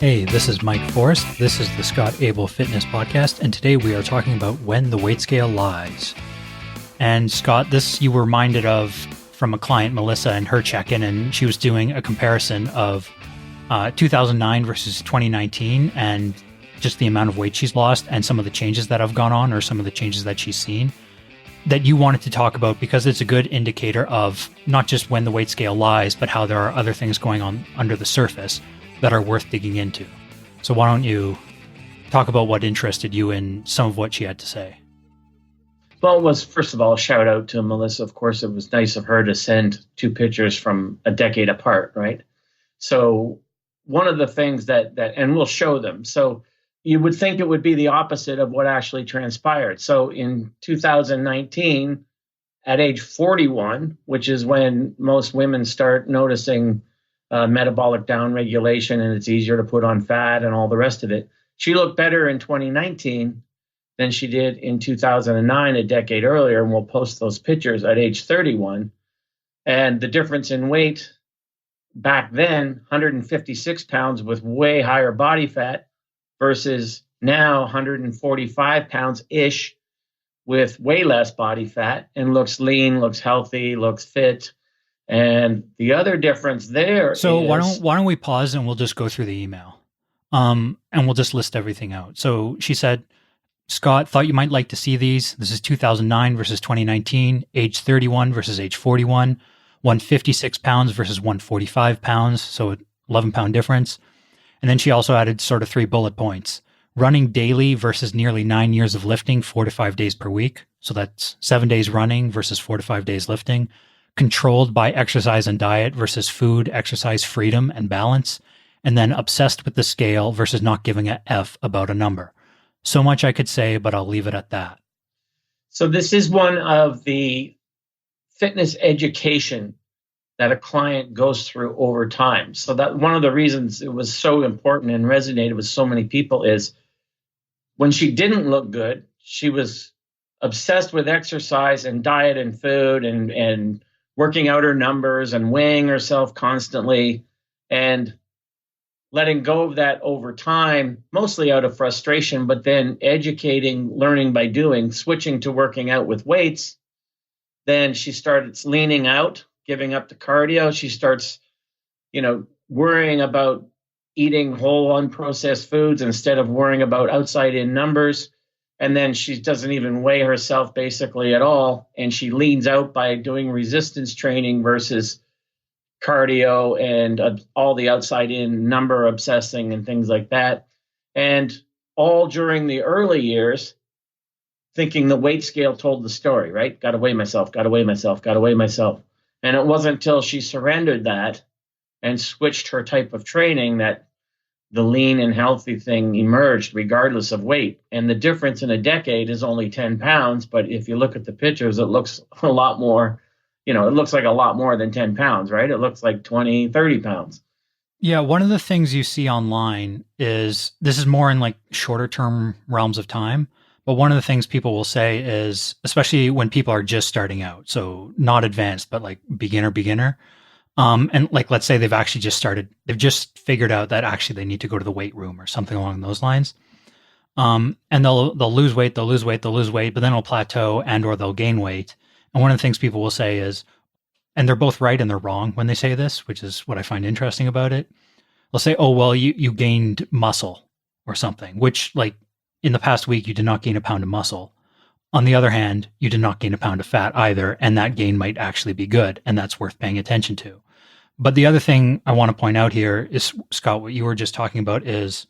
Hey, this is Mike Forrest. This is the Scott Abel Fitness Podcast, and today we are talking about when the weight scale lies. And Scott, this you were reminded of from a client, Melissa, and her check-in, and she was doing a comparison of 2009 versus 2019 and just the amount of weight she's lost and some of the changes that have gone on or some of the changes that she's seen that you wanted to talk about because it's a good indicator of not just when the weight scale lies, but how there are other things going on under the surface that are worth digging into. So why don't you talk about what interested you in some of what she had to say? Well, it was, first of all, a shout out to Melissa. Of course, it was nice of her to send two pictures from a decade apart, right? So one of the things that and we'll show them. So you would think it would be the opposite of what actually transpired. So in 2019, at age 41, which is when most women start noticing metabolic downregulation and it's easier to put on fat and all the rest of it, she looked better in 2019 than she did in 2009, a decade earlier. And we'll post those pictures at age 31. And the difference in weight back then, 156 pounds with way higher body fat versus now 145 pounds-ish with way less body fat and looks lean, looks healthy, looks fit. And the other difference there So is... why don't we pause and we'll just go through the email and we'll just list everything out. So she said, Scott, thought you might like to see these. This is 2009 versus 2019, age 31 versus age 41, 156 pounds versus 145 pounds. So an 11-pound difference. And then she also added sort of 3 bullet points. Running daily versus nearly 9 years of lifting, 4 to 5 days per week. So that's 7 days running versus 4 to 5 days lifting. Controlled by exercise and diet versus food, exercise, freedom, and balance. And then obsessed with the scale versus not giving a F about a number. So much I could say, but I'll leave it at that. So this is one of the fitness education that a client goes through over time. So that one of the reasons it was so important and resonated with so many people is when she didn't look good, she was obsessed with exercise and diet and food and working out her numbers and weighing herself constantly and letting go of that over time, mostly out of frustration, but then educating, learning by doing, switching to working out with weights. Then she starts leaning out, giving up the cardio. She starts, worrying about eating whole unprocessed foods instead of worrying about outside in numbers. And then she doesn't even weigh herself basically at all. And she leans out by doing resistance training versus cardio and all the outside in number obsessing and things like that. And all during the early years, thinking the weight scale told the story, right? Got to weigh myself, got to weigh myself, got to weigh myself. And it wasn't until she surrendered that and switched her type of training that the lean and healthy thing emerged regardless of weight. And the difference in a decade is only 10 pounds. But if you look at the pictures, it looks a lot more, it looks like a lot more than 10 pounds, right? It looks like 20, 30 pounds. Yeah. One of the things you see online is this is more in like shorter term realms of time. But one of the things people will say is, especially when people are just starting out, so not advanced, but like beginner, and like, let's say they've just figured out that actually they need to go to the weight room or something along those lines. And they'll lose weight, but then it'll plateau and or they'll gain weight. And one of the things people will say is, and they're both right and they're wrong when they say this, which is what I find interesting about it. They'll say, oh, well, you gained muscle or something, which like in the past week, you did not gain a pound of muscle. On the other hand, you did not gain a pound of fat either. And that gain might actually be good. And that's worth paying attention to. But the other thing I want to point out here is, Scott, what you were just talking about is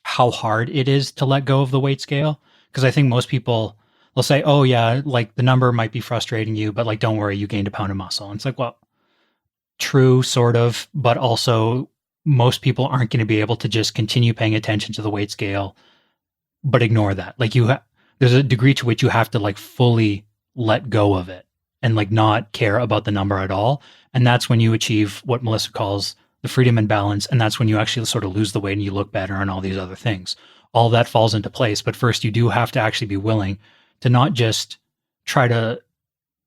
how hard it is to let go of the weight scale. Because I think most people will say, oh yeah, like the number might be frustrating you, but like, don't worry, you gained a pound of muscle. And it's like, well, true, sort of, but also most people aren't going to be able to just continue paying attention to the weight scale, but ignore that. Like there's a degree to which you have to like fully let go of it and like not care about the number at all. And that's when you achieve what Melissa calls the freedom and balance. And that's when you actually sort of lose the weight and you look better and all these other things. All that falls into place. But first you do have to actually be willing to not just try to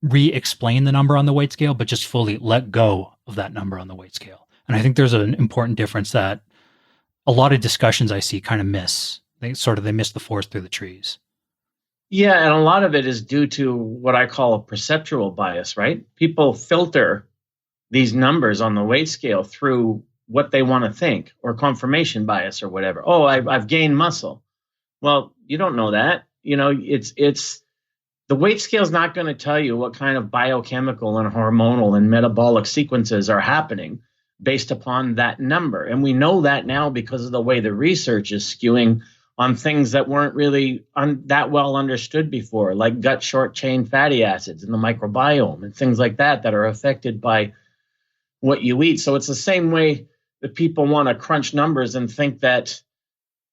re-explain the number on the weight scale, but just fully let go of that number on the weight scale. And I think there's an important difference that a lot of discussions I see kind of miss. They miss the forest through the trees. Yeah, and a lot of it is due to what I call a perceptual bias, right? People filter these numbers on the weight scale through what they want to think, or confirmation bias or whatever. Oh, I've gained muscle. Well, you don't know that. It's the weight scale is not going to tell you what kind of biochemical and hormonal and metabolic sequences are happening based upon that number. And we know that now because of the way the research is skewing on things that weren't really that well understood before, like gut short chain fatty acids and the microbiome and things like that are affected by what you eat. So it's the same way that people want to crunch numbers and think that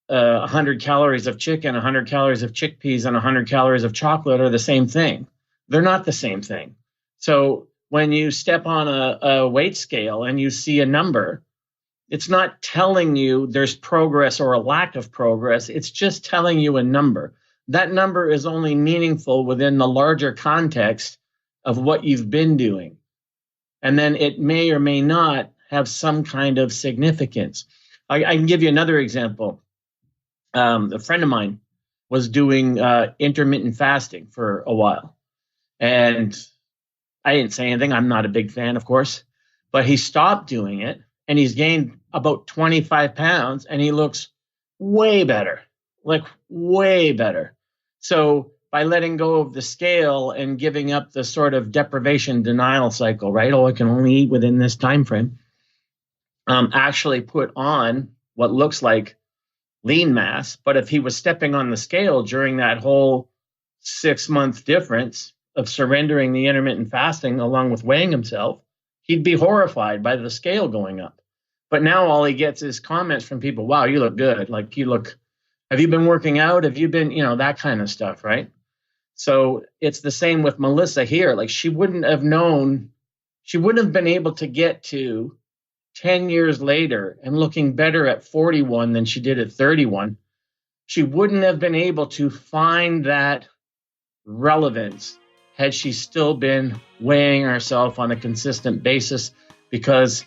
100 calories of chicken, 100 calories of chickpeas, and 100 calories of chocolate are the same thing. They're not the same thing. So when you step on a weight scale and you see a number, it's not telling you there's progress or a lack of progress. It's just telling you a number. That number is only meaningful within the larger context of what you've been doing. And then it may or may not have some kind of significance. I can give you another example. A friend of mine was doing intermittent fasting for a while. And I didn't say anything. I'm not a big fan, of course. But he stopped doing it, and he's gained about 25 pounds, and he looks way better, like way better. So by letting go of the scale and giving up the sort of deprivation denial cycle, right? Oh, I can only eat within this time frame. Actually put on what looks like lean mass. But if he was stepping on the scale during that whole 6-month difference of surrendering the intermittent fasting along with weighing himself, he'd be horrified by the scale going up. But now all he gets is comments from people, wow, you look good. Like, have you been working out? Have you been, that kind of stuff, right? So it's the same with Melissa here. Like, she wouldn't have been able to get to 10 years later and looking better at 41 than she did at 31. She wouldn't have been able to find that relevance had she still been weighing herself on a consistent basis, because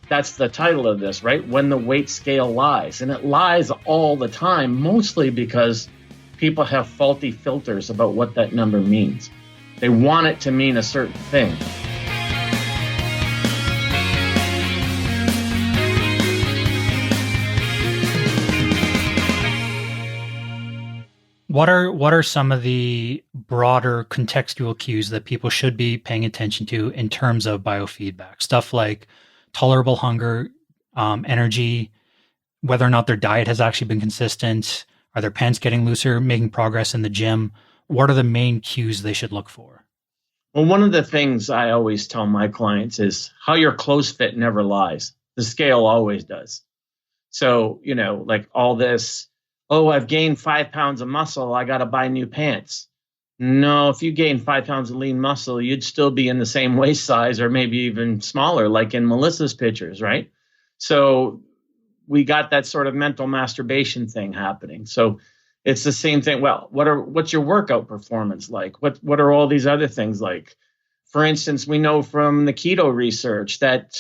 that's the title of this, right? When the weight scale lies. And it lies all the time, mostly because people have faulty filters about what that number means. They want it to mean a certain thing. What are some of the broader contextual cues that people should be paying attention to in terms of biofeedback? Stuff like tolerable hunger, energy, whether or not their diet has actually been consistent, are their pants getting looser, making progress in the gym? What are the main cues they should look for? Well, one of the things I always tell my clients is how your clothes fit never lies. The scale always does. So, like all this, oh, I've gained 5 pounds of muscle, I got to buy new pants. No, if you gain 5 pounds of lean muscle, you'd still be in the same waist size or maybe even smaller, like in Melissa's pictures, right? So we got that sort of mental masturbation thing happening. So it's the same thing. Well, what's your workout performance like? What are all these other things like? For instance, we know from the keto research that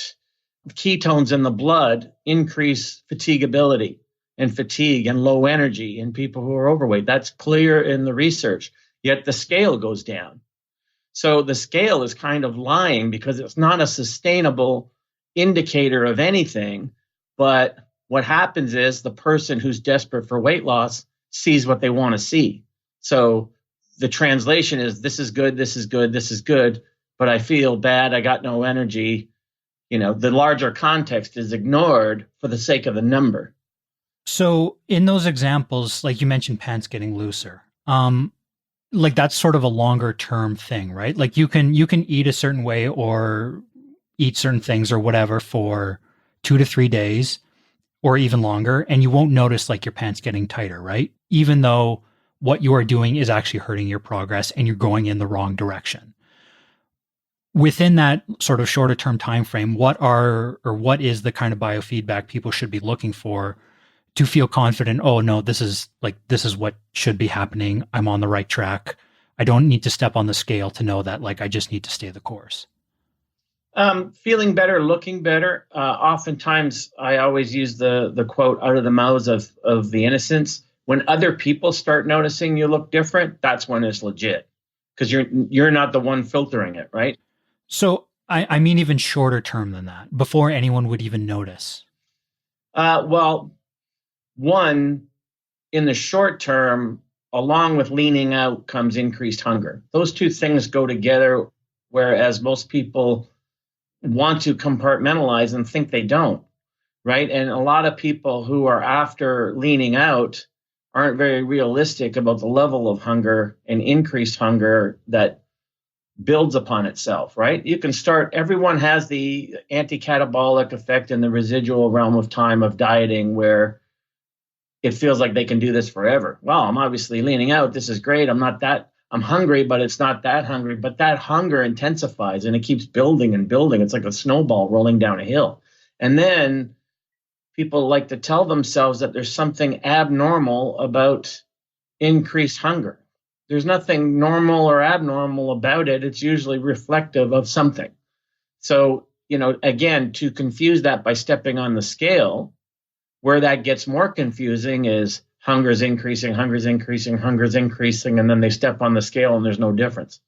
ketones in the blood increase fatigability and fatigue and low energy in people who are overweight. That's clear in the research. Yet the scale goes down. So the scale is kind of lying because it's not a sustainable indicator of anything. But what happens is the person who's desperate for weight loss sees what they want to see. So the translation is, this is good, this is good, this is good, but I feel bad, I got no energy. The larger context is ignored for the sake of the number. So in those examples, like you mentioned, pants getting looser, like that's sort of a longer term thing, right? Like you can eat a certain way or eat certain things or whatever for 2 to 3 days or even longer, and you won't notice like your pants getting tighter, right? Even though what you are doing is actually hurting your progress and you're going in the wrong direction. Within that sort of shorter term time frame, what is the kind of biofeedback people should be looking for to feel confident? Oh no, this is what should be happening. I'm on the right track. I don't need to step on the scale to know that, like, I just need to stay the course. Feeling better, looking better. Oftentimes, I always use the quote out of the mouths of the innocents. When other people start noticing you look different, that's when it's legit, because you're not the one filtering it, right? So I mean even shorter term than that, before anyone would even notice. Well, one, in the short term, along with leaning out comes increased hunger. Those two things go together, whereas most people want to compartmentalize and think they don't, right? And a lot of people who are after leaning out aren't very realistic about the level of hunger and increased hunger that builds upon itself, right? You can start, everyone has the anti-catabolic effect in the residual realm of time of dieting where it feels like they can do this forever. Well, I'm obviously leaning out. This is great. I'm hungry, but it's not that hungry. But that hunger intensifies and it keeps building and building. It's like a snowball rolling down a hill. And then people like to tell themselves that there's something abnormal about increased hunger. There's nothing normal or abnormal about it. It's usually reflective of something. So, again, to confuse that by stepping on the scale, where that gets more confusing is hunger's increasing, hunger's increasing, hunger's increasing, and then they step on the scale and there's no difference.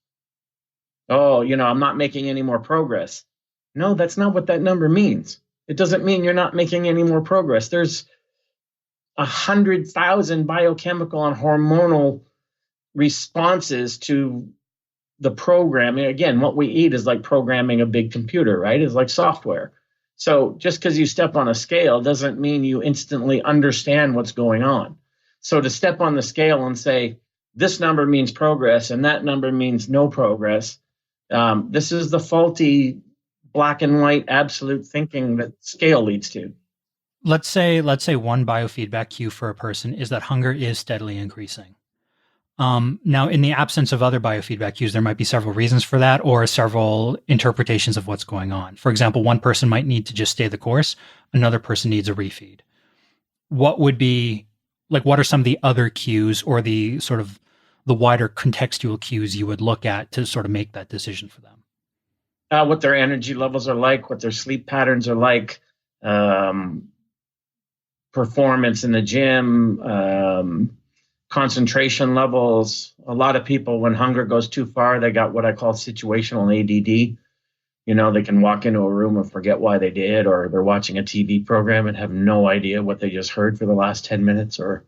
Oh, I'm not making any more progress. No, that's not what that number means. It doesn't mean you're not making any more progress. There's 100,000 biochemical and hormonal responses to the programming. Again, what we eat is like programming a big computer, right? It's like software. So just because you step on a scale doesn't mean you instantly understand what's going on. So to step on the scale and say, this number means progress and that number means no progress, this is the faulty black and white absolute thinking that scale leads to. Let's say one biofeedback cue for a person is that hunger is steadily increasing. Now, in the absence of other biofeedback cues, there might be several reasons for that or several interpretations of what's going on. For example, one person might need to just stay the course. Another person needs a refeed. What are some of the other cues or the sort of the wider contextual cues you would look at to sort of make that decision for them? What their energy levels are like, what their sleep patterns are like, performance in the gym, concentration levels. A lot of people, when hunger goes too far, they got what I call situational ADD. They can walk into a room and forget why they did, or they're watching a TV program and have no idea what they just heard for the last 10 minutes or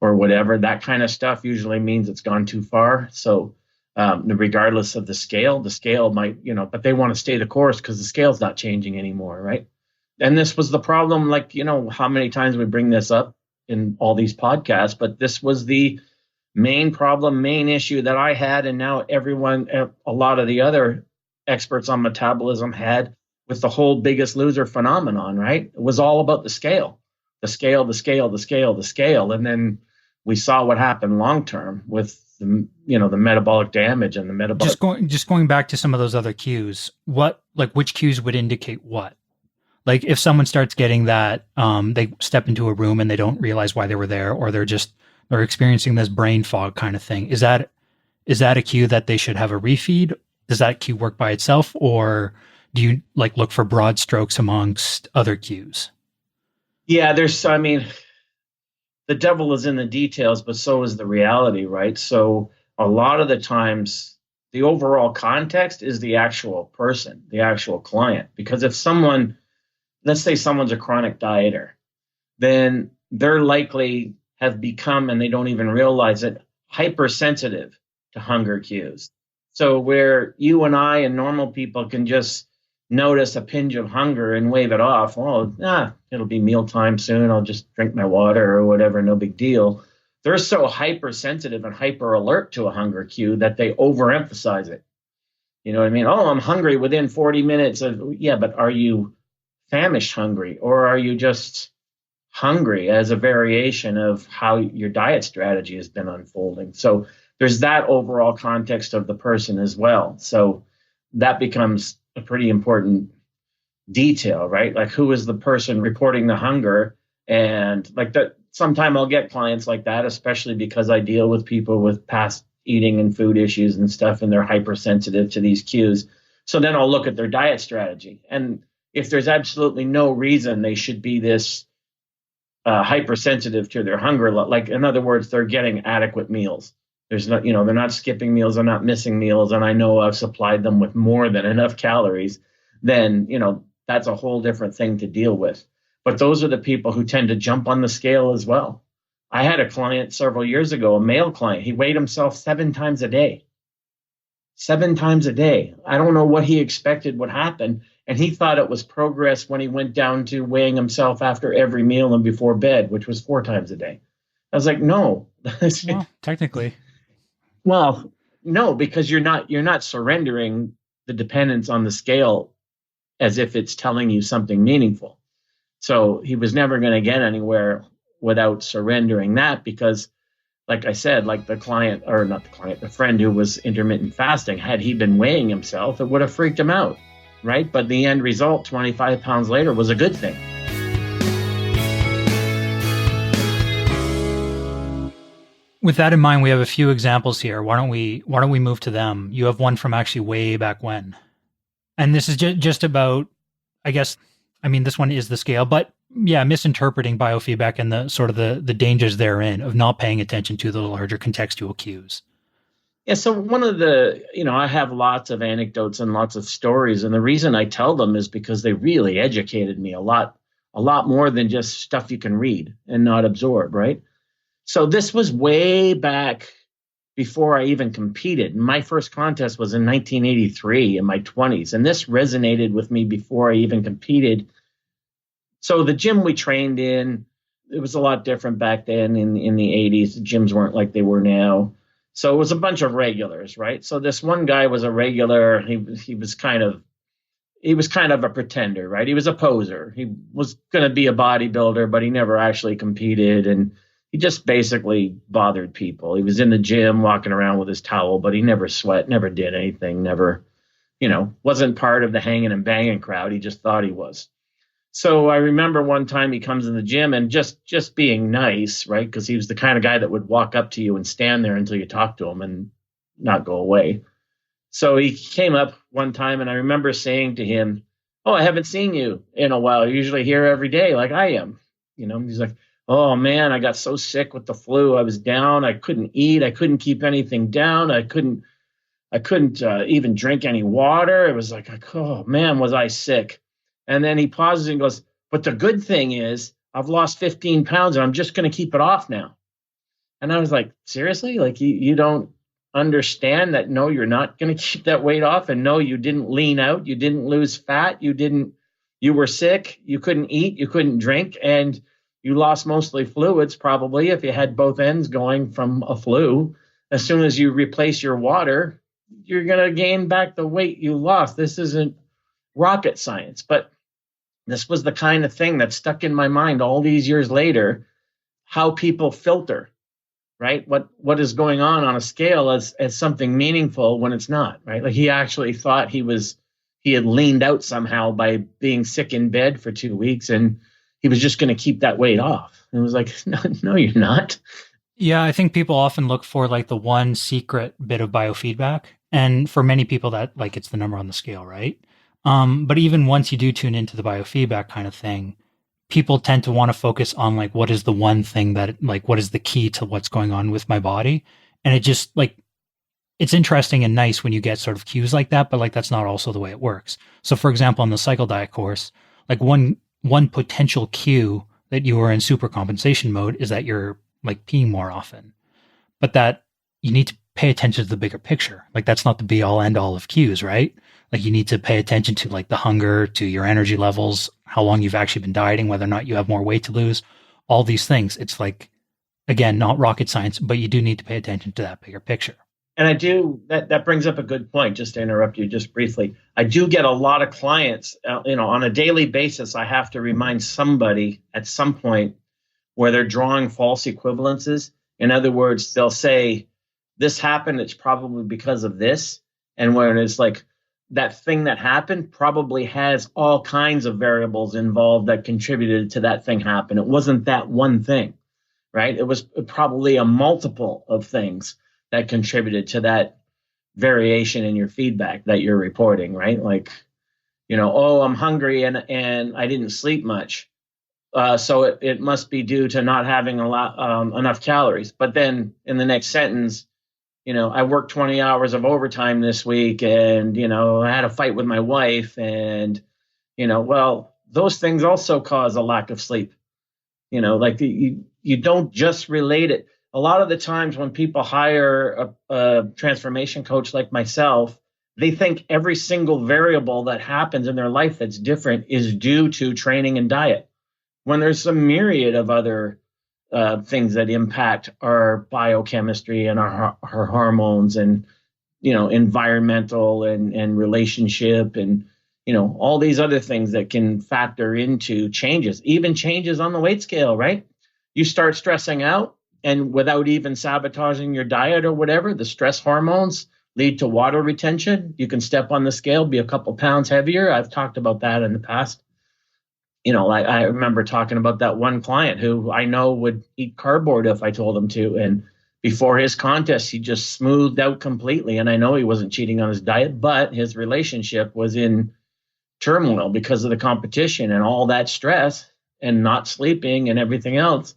whatever. That kind of stuff usually means it's gone too far. So regardless of the scale might, but they want to stay the course because the scale's not changing anymore, right? And this was the problem, how many times we bring this up in all these podcasts, but this was the main problem, main issue that I had, and now everyone, a lot of the other experts on metabolism had with the whole Biggest Loser phenomenon, right? It was all about the scale, the scale, the scale, the scale, the scale. And then we saw what happened long-term with the metabolic damage and the metabolic. Just going back to some of those other cues, which cues would indicate what? Like if someone starts getting that, they step into a room and they don't realize why they were there, or they're experiencing this brain fog kind of thing. Is that a cue that they should have a refeed? Does that cue work by itself, or do you look for broad strokes amongst other cues? Yeah, the devil is in the details, but so is the reality, right? So a lot of the times, the overall context is the actual person, the actual client. Because if let's say someone's a chronic dieter, then they're likely have become, and they don't even realize it, hypersensitive to hunger cues. So where you and I and normal people can just notice a pinch of hunger and wave it off, it'll be mealtime soon, I'll just drink my water or whatever, no big deal. They're so hypersensitive and hyper alert to a hunger cue that they overemphasize it. You know what I mean? Oh, I'm hungry within 40 minutes. But are you famished hungry, or are you just hungry as a variation of how your diet strategy has been unfolding? So there's that overall context of the person as well. So that becomes a pretty important detail, right? Like, who is the person reporting the hunger? And like that, sometimes I'll get clients like that, especially because I deal with people with past eating and food issues and stuff, and they're hypersensitive to these cues. So then I'll look at their diet strategy. And if there's absolutely no reason they should be this hypersensitive to their hunger, like in other words, they're getting adequate meals. There's not, they're not skipping meals, they're not missing meals, and I know I've supplied them with more than enough calories, then, that's a whole different thing to deal with. But those are the people who tend to jump on the scale as well. I had a client several years ago, a male client. He weighed himself 7 times a day. 7 times a day. I don't know what he expected would happen. And he thought it was progress when he went down to weighing himself after every meal and before bed, which was 4 times a day. I was like, no. Well, technically. Well, no, because you're not surrendering the dependence on the scale as if it's telling you something meaningful. So he was never going to get anywhere without surrendering that, because like I said, like the client, or not the client, the friend who was intermittent fasting, had he been weighing himself, it would have freaked him out, right? But the end result, 25 pounds later, was a good thing. With that in mind, we have a few examples here. Why don't we move to them? You have one from actually way back when. And this is just about, I guess, this one is the scale, but yeah, misinterpreting biofeedback and the sort of the dangers therein of not paying attention to the larger contextual cues. Yeah, so one of the, I have lots of anecdotes and lots of stories, and the reason I tell them is because they really educated me a lot more than just stuff you can read and not absorb, right? So this was way back before I even competed. My first contest was in 1983 in my 20s, and this resonated with me before I even competed. So the gym we trained in, it was a lot different back then in the 80s. The gyms weren't like they were now. So it was a bunch of regulars, right? So this one guy was a regular. He was kind of a pretender, right? He was a poser. He was going to be a bodybuilder, but he never actually competed, and he just basically bothered people. He was in the gym walking around with his towel, but he never sweat, never did anything, never, wasn't part of the hanging and banging crowd. He just thought he was. So I remember one time he comes in the gym and just being nice, right? Because he was the kind of guy that would walk up to you and stand there until you talk to him and not go away. So he came up one time, and I remember saying to him, "Oh, I haven't seen you in a while. You're usually here every day like I am." He's like, "Oh man, I got so sick with the flu. I was down. I couldn't eat. I couldn't keep anything down. I couldn't even drink any water. It was like, oh man, was I sick." And then he pauses and goes, "But the good thing is I've lost 15 pounds and I'm just going to keep it off now." And I was like, seriously? Like you don't understand that? No, you're not going to keep that weight off. And no, you didn't lean out. You didn't lose fat. You were sick. You couldn't eat. You couldn't drink. And you lost mostly fluids, probably, if you had both ends going from a flu. As soon as you replace your water, you're going to gain back the weight you lost. This isn't rocket science, but this was the kind of thing that stuck in my mind all these years later, how people filter, right? What is going on a scale as something meaningful when it's not, right? Like he actually thought he had leaned out somehow by being sick in bed for 2 weeks, and he was just going to keep that weight off. And it was like, no, you're not. Yeah, I think people often look for like the one secret bit of biofeedback. And for many people that like it's the number on the scale, right? But even once you do tune into the biofeedback kind of thing, people tend to want to focus on like, what is the one thing that like, what is the key to what's going on with my body? And it just like, it's interesting and nice when you get sort of cues like that, but like, that's not also the way it works. So for example, on the cycle diet course, like one potential cue that you are in super compensation mode is that you're like peeing more often, but that you need to pay attention to the bigger picture. Like that's not the be all end all of cues, right? Like you need to pay attention to like the hunger, to your energy levels, how long you've actually been dieting, whether or not you have more weight to lose, all these things. It's like, again, not rocket science, but you do need to pay attention to that bigger picture. And I do, that brings up a good point, just to interrupt you just briefly. I do get a lot of clients, on a daily basis. I have to remind somebody at some point where they're drawing false equivalences. In other words, they'll say, this happened, it's probably because of this. And when it's like, that thing that happened probably has all kinds of variables involved that contributed to that thing happen. It wasn't that one thing, right? It was probably a multiple of things that contributed to that variation in your feedback that you're reporting, right? Like, oh, I'm hungry and I didn't sleep much. So it must be due to not having enough calories. But then in the next sentence, I worked 20 hours of overtime this week, and I had a fight with my wife, and well, those things also cause a lack of sleep. Like you don't just relate it. A lot of the times when people hire a transformation coach like myself, they think every single variable that happens in their life that's different is due to training and diet, when there's a myriad of other things that impact our biochemistry and our hormones and environmental and relationship and all these other things that can factor into changes, even changes on the weight scale, right? You start stressing out, and without even sabotaging your diet or whatever, the stress hormones lead to water retention. You can step on the scale, be a couple pounds heavier. I've talked about that in the past. I remember talking about that one client who I know would eat cardboard if I told him to. And before his contest, he just smoothed out completely. And I know he wasn't cheating on his diet, but his relationship was in turmoil because of the competition, and all that stress and not sleeping and everything else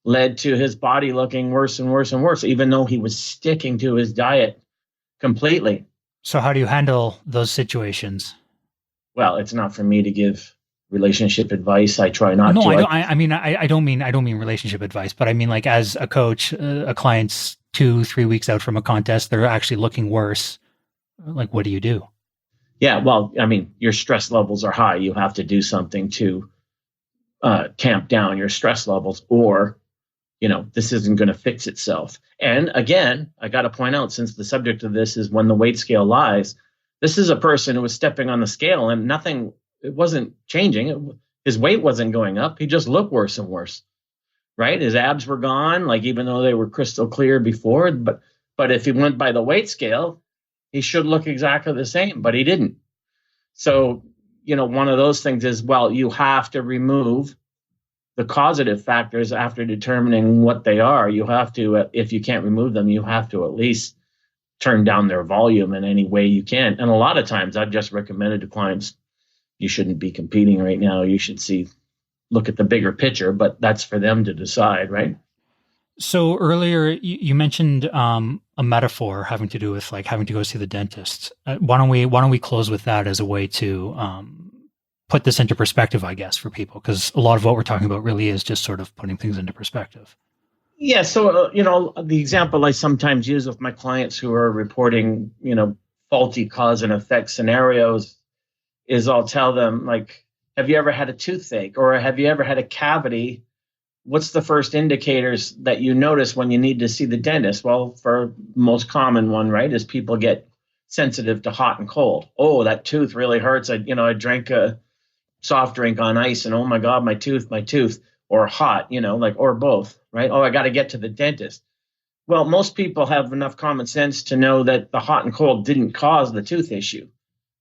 led to his body looking worse and worse and worse, even though he was sticking to his diet completely. So how do you handle those situations? Well, it's not for me to give relationship advice. I try not to. No, I don't mean relationship advice, but I mean, like, as a coach, a client's 2-3 weeks out from a contest, they're actually looking worse. Like, what do you do? Yeah, well, I mean, your stress levels are high. You have to do something to tamp down your stress levels, or this isn't going to fix itself. And again, I got to point out, since the subject of this is when the weight scale lies, this is a person who was stepping on the scale and it wasn't changing. His weight wasn't going up. He just looked worse and worse, right? His abs were gone, like, even though they were crystal clear before. But if he went by the weight scale, he should look exactly the same, but he didn't. So, one of those things is, well, you have to remove the causative factors after determining what they are. You have to, if you can't remove them, you have to at least turn down their volume in any way you can. And a lot of times I've just recommended to clients, you shouldn't be competing right now. You should look at the bigger picture, but that's for them to decide, right? So earlier you mentioned a metaphor having to do with, like, having to go see the dentist. Why don't we close with that as a way to put this into perspective, I guess, for people, because a lot of what we're talking about really is just sort of putting things into perspective. Yeah. So, the example I sometimes use with my clients who are reporting, faulty cause and effect scenarios is, I'll tell them, like, have you ever had a toothache, or have you ever had a cavity? What's the first indicators that you notice when you need to see the dentist? Well, for most common one, right, is people get sensitive to hot and cold. Oh, that tooth really hurts. I drank a soft drink on ice, and oh my God, my tooth, or hot, or both, right? Oh, I got to get to the dentist. Well, most people have enough common sense to know that the hot and cold didn't cause the tooth issue.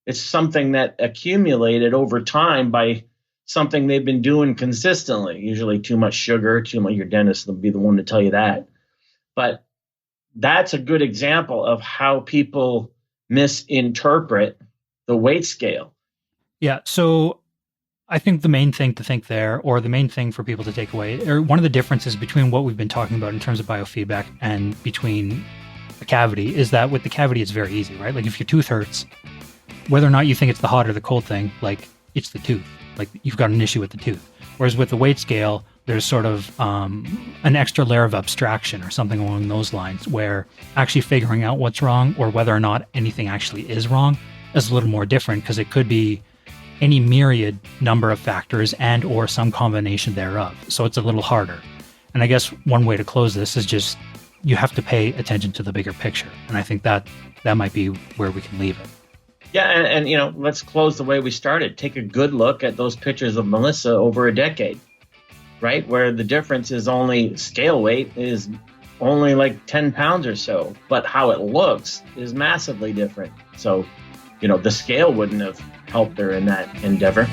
It's something that accumulated over time by something they've been doing consistently, usually too much sugar, your dentist will be the one to tell you that. But that's a good example of how people misinterpret the weight scale. Yeah. So I think the main thing to think there, or the main thing for people to take away, or one of the differences between what we've been talking about in terms of biofeedback and between a cavity, is that with the cavity, it's very easy, right? Like, if your tooth hurts, whether or not you think it's the hot or the cold thing, like, it's the tooth. Like, you've got an issue with the tooth. Whereas with the weight scale, there's sort of an extra layer of abstraction or something along those lines, where actually figuring out what's wrong, or whether or not anything actually is wrong, is a little more different, because it could be any myriad number of factors and or some combination thereof. So it's a little harder. And I guess one way to close this is just, you have to pay attention to the bigger picture. And I think that might be where we can leave it. Yeah, and let's close the way we started. Take a good look at those pictures of Melissa over a decade, right? Where the difference is only scale weight is only like 10 pounds or so, but how it looks is massively different. So, the scale wouldn't have helped her in that endeavor.